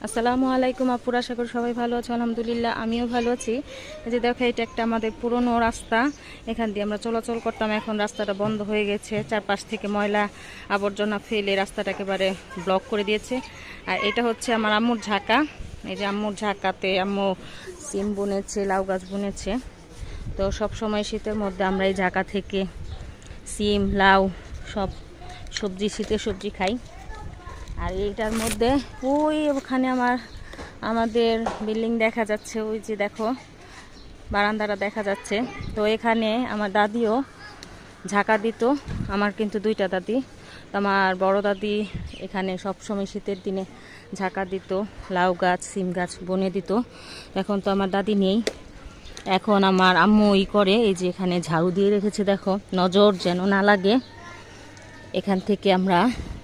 আসসালামু আলাইকুম আপুরা, আশা করি সবাই ভালো আছো। আলহামদুলিল্লাহ আমিও ভালো আছি। এই যে দেখো, এটা একটা আমাদের পুরনো রাস্তা, এখান দিয়ে আমরা চলাচল করতাম। এখন রাস্তাটা বন্ধ হয়ে গেছে, চারপাশ থেকে ময়লা আবর্জনা ফেলে রাস্তাটা একেবারে ব্লক করে দিয়েছে। আর এটা হচ্ছে আমার আম্মুর ঝাঁকা। এই যে আম্মুর ঝাঁকাতে আম্মু সিম বুনেছে, লাউ গাছ বুনেছে। তো সব সময় শীতের মধ্যে আমরা এই ঝাঁকা থেকে সিম, লাউ সব সবজি, শীতের সবজি খাই। আর এইটার মধ্যে ওই ওখানে আমাদের বিল্ডিং দেখা যাচ্ছে, ওই যে দেখো বারান্দাটা দেখা যাচ্ছে। তো এখানে আমার দাদিও ঝাঁকা দিত। আমার কিন্তু দুইটা দাদি। আমার বড় দাদি এখানে সবসময় শীতের দিনে ঝাঁকা দিত, লাউ গাছ, সিম গাছ বনে দিত। এখন তো আমার দাদি নেই, এখন আমার আম্মু করে এই যে এখানে ঝাড়ু দিয়ে রেখেছে, দেখো নজর যেন না লাগে। এখান থেকে আমরা